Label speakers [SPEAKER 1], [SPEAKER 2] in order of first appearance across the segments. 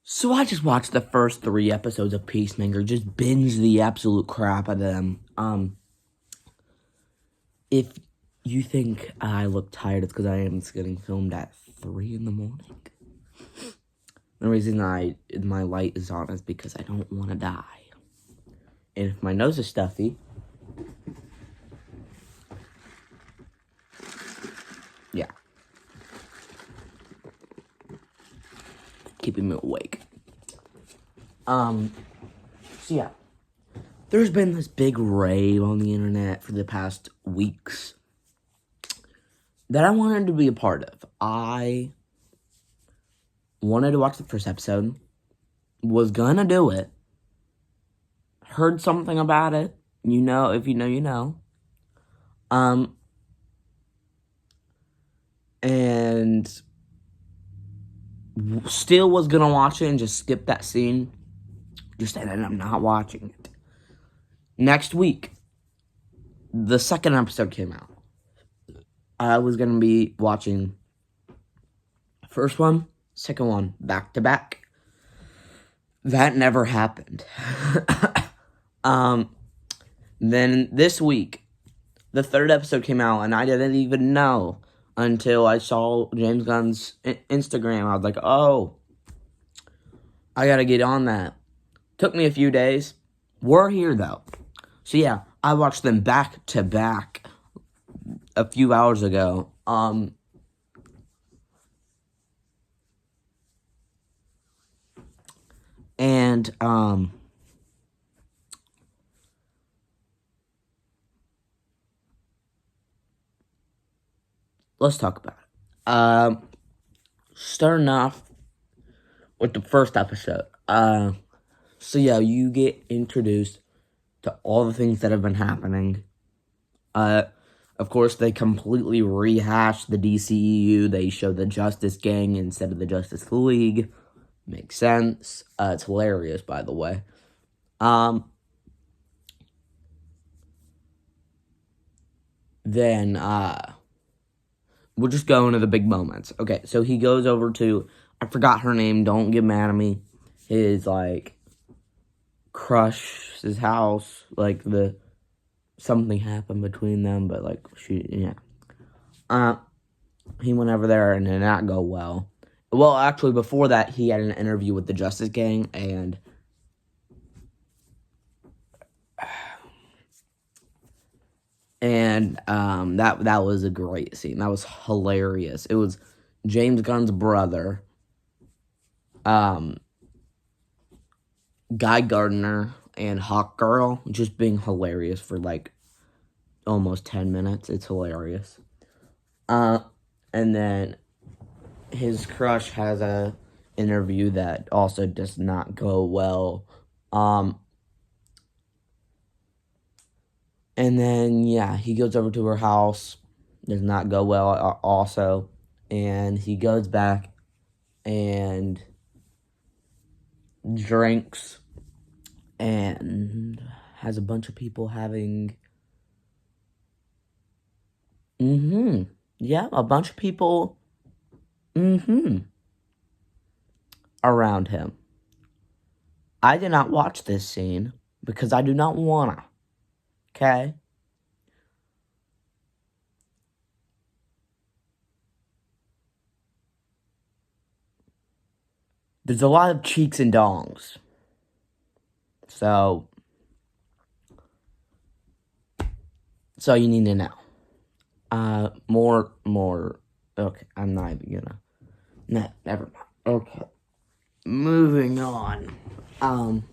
[SPEAKER 1] So I just watched the first 3 episodes of Peacemaker, just binge the absolute crap out of them. If you think I look tired, it's because I am getting filmed at 3 in the morning. The reason my light is on is because I don't want to die. And if my nose is stuffy, yeah, keeping me awake. So yeah, there's been this big rave on the internet for the past weeks that I wanted to be a part of. I wanted to watch the first episode, was gonna do it, heard something about it, if you know, you know, and still was gonna watch it and just skip that scene, just ended up not watching it. Next week, the second episode came out. I was gonna be watching the first one, second one, back to back. That never happened. Then this week, the third episode came out, and I didn't even know until I saw James Gunn's Instagram. I was like, oh, I gotta get on that. Took me a few days. We're here, though. So yeah, I watched them back to back a few hours ago. Let's talk about it. Starting off with the first episode. So yeah, you get introduced to all the things that have been happening. Of course, they completely rehashed the DCEU. They show the Justice Gang instead of the Justice League. Makes sense. It's hilarious, by the way. Then, we'll just go into the big moments. Okay, so he goes over to, I forgot her name, don't get mad at me, his, crush's house, something happened between them, but, he went over there and it did not go well. Well, actually, before that, he had an interview with the Justice Gang, and that was a great scene. That was hilarious. It was James Gunn's brother, Guy Gardner, and Hawk Girl just being hilarious for almost 10 minutes. It's hilarious. And then his crush has a interview that also does not go well. And then, yeah, he goes over to her house. Does not go well also. And he goes back and drinks and has a bunch of people having... Yeah, a bunch of people... around him. I did not watch this scene because I do not wanna. Okay? There's a lot of cheeks and dongs. So you need to know. More. Okay, I'm not even gonna. No, never mind. Okay. Moving on. I'm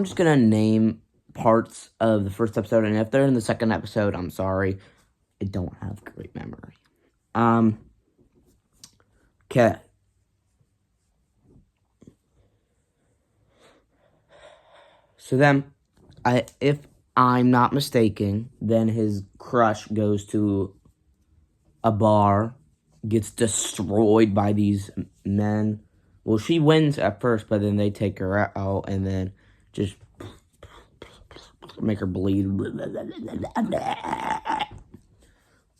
[SPEAKER 1] just gonna name parts of the first episode, and if they're in the second episode, I'm sorry. I don't have great memory. Okay. So then, if I'm not mistaken, then his crush goes to a bar, gets destroyed by these men. Well, she wins at first, but then they take her out and then just make her bleed.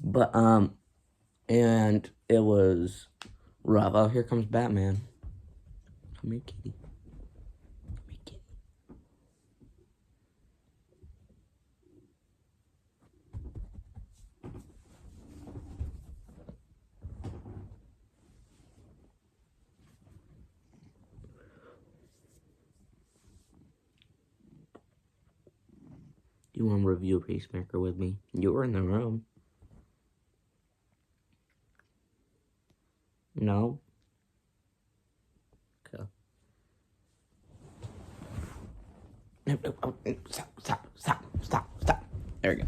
[SPEAKER 1] But, and it was rough. Oh, here comes Batman. Come here, kitty. Come here, kitty. You want to review Peacemaker with me? You were in the room. No? Okay. Stop. There it goes.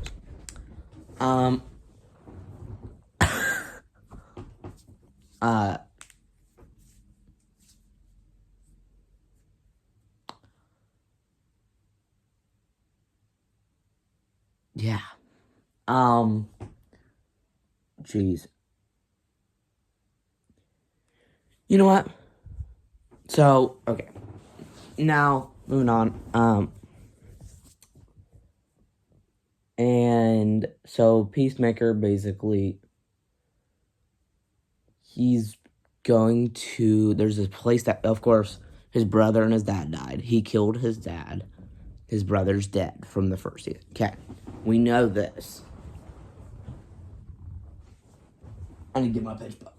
[SPEAKER 1] Uh, yeah. Jeez. You know what? So, okay. Now, moving on. And so Peacemaker basically, he's going to, there's this place that, of course, his brother and his dad died. He killed his dad. His brother's dead from the first season. Okay, we know this. I need to get my pitch book.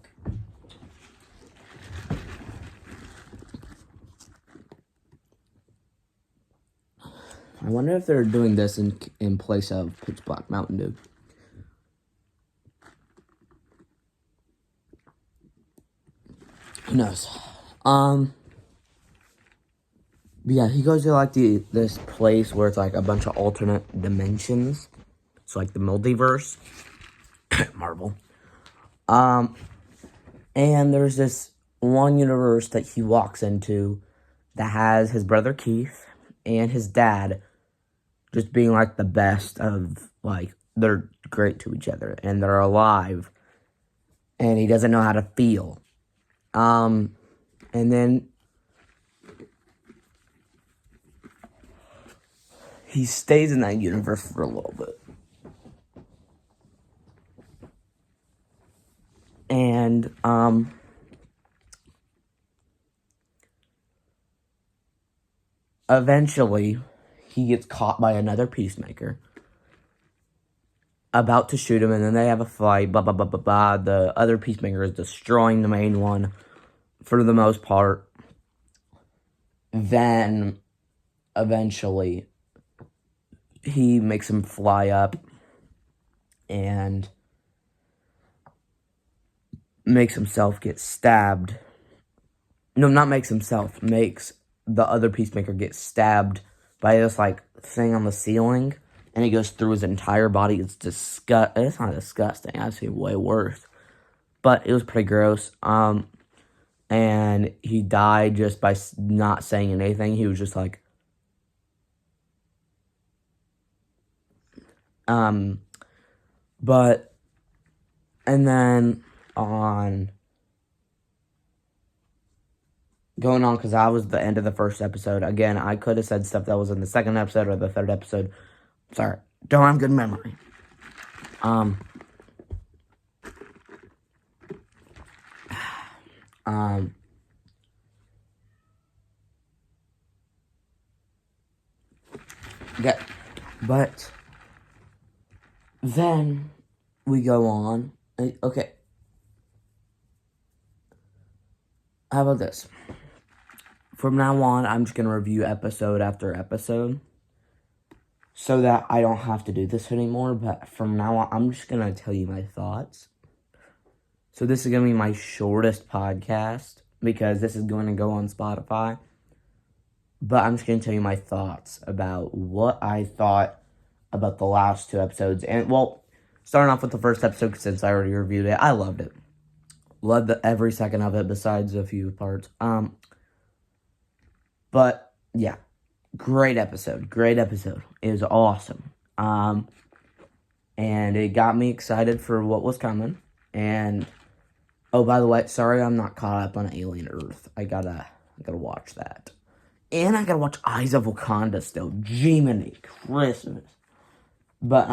[SPEAKER 1] I wonder if they're doing this in place of Pitch Black Mountain Dew. Who knows? Yeah, he goes to like this place where it's like a bunch of alternate dimensions. It's like the multiverse. Marvel. And there's this one universe that he walks into that has his brother Keith and his dad just being like the best of, like, they're great to each other and they're alive and he doesn't know how to feel. And then he stays in that universe for a little bit. And, eventually, he gets caught by another Peacemaker, about to shoot him, and then they have a fight, blah, blah, blah, blah, blah. The other Peacemaker is destroying the main one, for the most part. Then, eventually, he makes him fly up, and makes himself get stabbed. No, not makes himself. Makes the other Peacemaker get stabbed by this, like, thing on the ceiling. And it goes through his entire body. It's It's not disgusting. I've seen way worse. But it was pretty gross. And he died just by not saying anything. He was just like... But... And then on... Going on, because that was the end of the first episode. Again, I could have said stuff that was in the second episode or the third episode. Sorry. Don't have good memory. Yeah. But... Then... We go on. Okay. How about this? From now on, I'm just going to review episode after episode, so that I don't have to do this anymore. But from now on, I'm just going to tell you my thoughts. So this is going to be my shortest podcast, because this is going to go on Spotify. But I'm just going to tell you my thoughts about what I thought about the last two episodes. And, well, starting off with the first episode, since I already reviewed it, I loved it. Loved every second of it, besides a few parts. But, yeah. Great episode. It was awesome. And it got me excited for what was coming. And, oh, by the way, sorry I'm not caught up on Alien Earth. I gotta watch that. And I gotta watch Eyes of Wakanda still. Jiminy Christmas. But,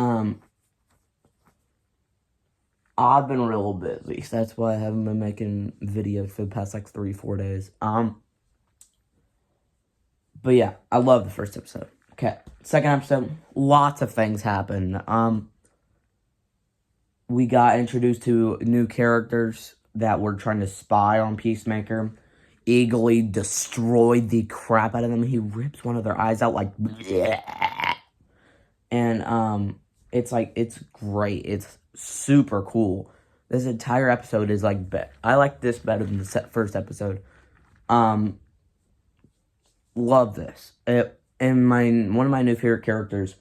[SPEAKER 1] I've been real busy, so that's why I haven't been making videos for the past, like, 3-4 days. But yeah, I love the first episode. Okay, second episode, lots of things happen. We got introduced to new characters that were trying to spy on Peacemaker. Eagerly destroyed the crap out of them. He rips one of their eyes out like, bleh. And it's great. It's super cool. This entire episode is like, I like this better than the first episode. Love this. And one of my new favorite characters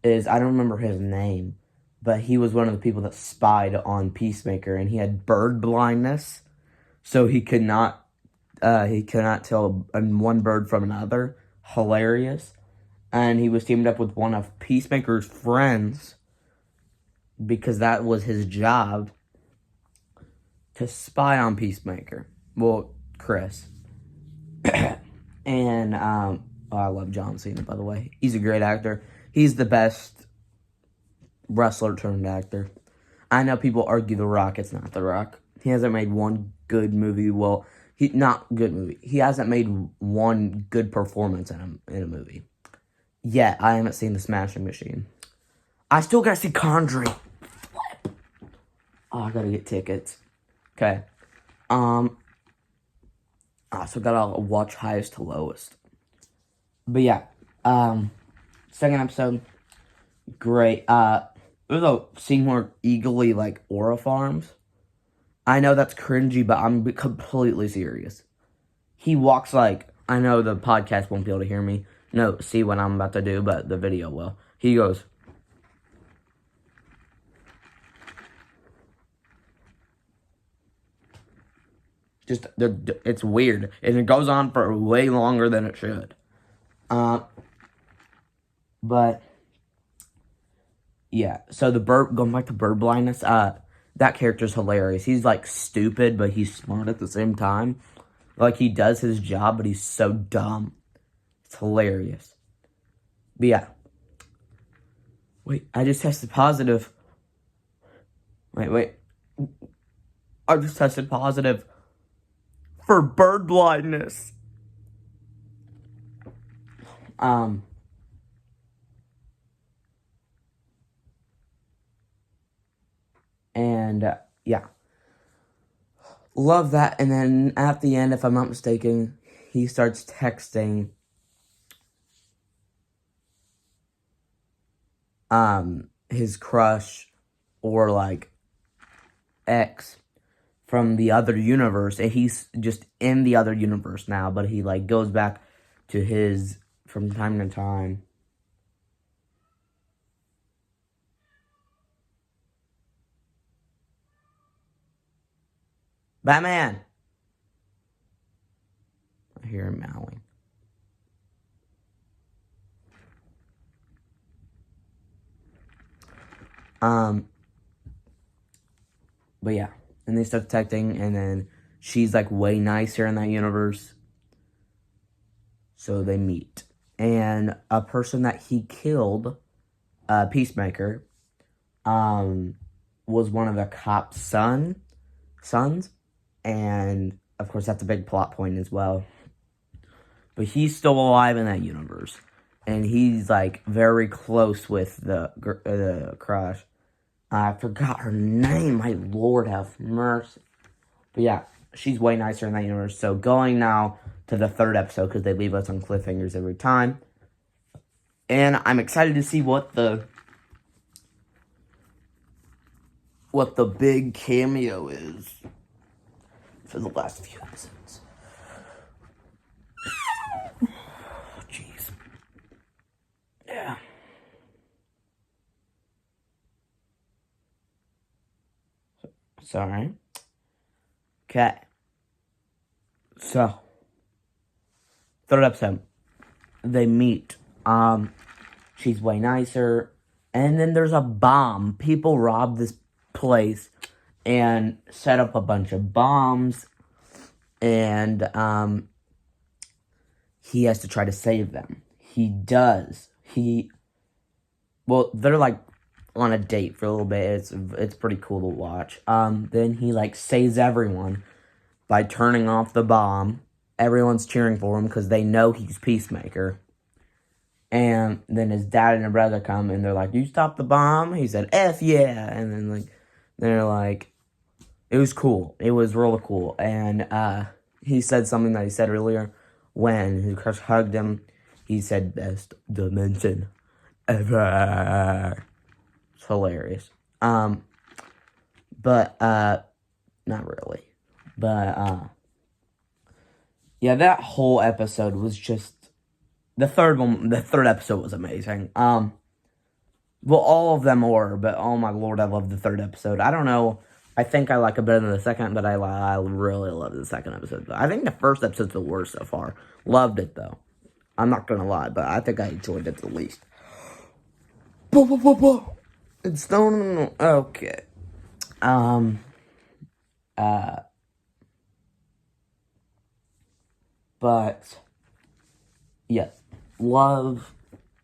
[SPEAKER 1] is, I don't remember his name, but he was one of the people that spied on Peacemaker, and he had bird blindness, so he could not tell one bird from another. Hilarious. And he was teamed up with one of Peacemaker's friends, because that was his job, to spy on Peacemaker. Well, Chris. And, I love John Cena, by the way. He's a great actor. He's the best wrestler turned actor. I know people argue The Rock. It's not The Rock. He hasn't made one good movie. Well, not good movie. He hasn't made one good performance in a movie. Yet, I haven't seen The Smashing Machine. I still gotta see Conjuring. Oh, I gotta get tickets. Okay. I also gotta watch Highest to Lowest. But yeah, second episode, great. There's a scene where Eagly, like, aura farms. I know that's cringy, but I'm completely serious. He walks like, I know the podcast won't be able to hear me. No, see what I'm about to do, but the video will. He goes, just, it's weird. And it goes on for way longer than it should. But, yeah. So going back to bird blindness, that character's hilarious. He's, like, stupid, but he's smart at the same time. Like, he does his job, but he's so dumb. It's hilarious. But, yeah. Wait, I just tested positive. Wait. I just tested positive for bird blindness. And, yeah. Love that. And then at the end, if I'm not mistaken, he starts texting his crush or, like, ex from the other universe, and he's just in the other universe now, but he, like, goes back to his from time to time. Batman! I hear him meowing. But yeah, and they start detecting, and then she's, like, way nicer in that universe. So they meet. And a person that he killed, Peacemaker, was one of the cop's sons. And, of course, that's a big plot point as well. But he's still alive in that universe. And he's, like, very close with the crush. I forgot her name. My lord, have mercy. But yeah, she's way nicer in that universe. So going now to the third episode, because they leave us on cliffhangers every time. And I'm excited to see what the big cameo is for the last few episodes. Jeez. Yeah. Sorry. Okay. So, third episode. They meet. She's way nicer. And then there's a bomb. People rob this place and set up a bunch of bombs. And, he has to try to save them. He does. Well, they're like, on a date for a little bit. It's pretty cool to watch. Then he like saves everyone by turning off the bomb. Everyone's cheering for him because they know he's Peacemaker. And then his dad and her brother come and they're like, "You stop the bomb?" He said, "F yeah!" And then like they're like, it was cool. It was really cool. And he said something that he said earlier when his crush hugged him. He said, "Best dimension ever." It's hilarious. But not really. But yeah, that whole episode was just the third episode was amazing. Well, all of them were, but oh my lord, I love the third episode. I don't know. I think I like it better than the second, but I really love the second episode. I think the first episode's the worst so far. Loved it though. I'm not gonna lie, but I think I enjoyed it the least. It's stone. Okay. But yeah, love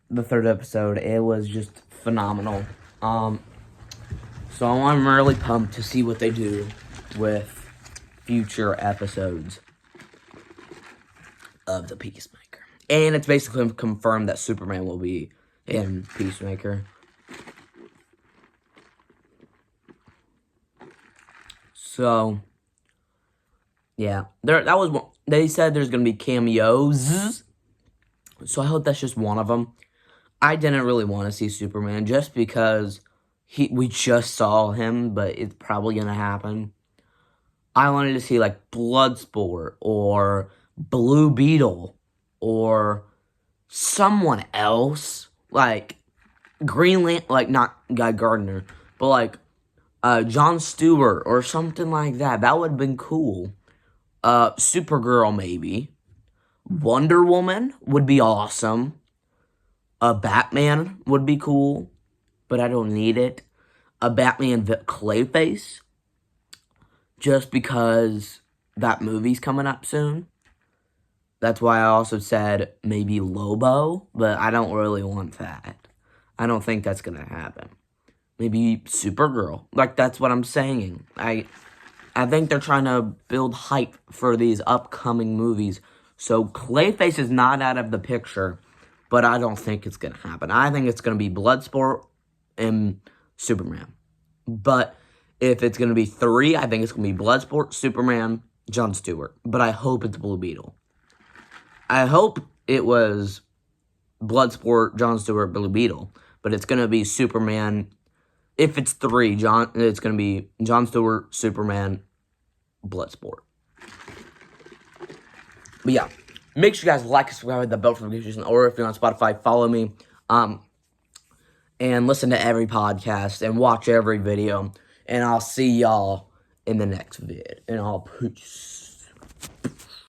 [SPEAKER 1] the third episode. It was just phenomenal. So I'm really pumped to see what they do with future episodes of the Peacemaker. And it's basically confirmed that Superman will be in Peacemaker. So yeah, that was one. They said there's gonna be cameos. So I hope that's just one of them. I didn't really want to see Superman just because we just saw him, but it's probably gonna happen. I wanted to see like Bloodsport or Blue Beetle or someone else like Greenland, like not Guy Gardner, but like Jon Stewart or something like that. That would have been cool. Supergirl maybe. Wonder Woman would be awesome. A Batman would be cool, but I don't need it. A Batman Clayface, just because that movie's coming up soon. That's why I also said maybe Lobo, but I don't really want that. I don't think that's gonna happen. Maybe Supergirl. Like, that's what I'm saying. I think they're trying to build hype for these upcoming movies. So Clayface is not out of the picture, but I don't think it's going to happen. I think it's going to be Bloodsport and Superman. But if it's going to be three, I think it's going to be Bloodsport, Superman, Jon Stewart. But I hope it's Blue Beetle. I hope it was Bloodsport, Jon Stewart, Blue Beetle. But it's going to be Superman. If it's three, it's going to be Jon Stewart, Superman, Bloodsport. But yeah, make sure you guys like and subscribe, the bell for notifications, or if you're on Spotify, follow me. And listen to every podcast and watch every video. And I'll see y'all in the next vid. And I'll peace.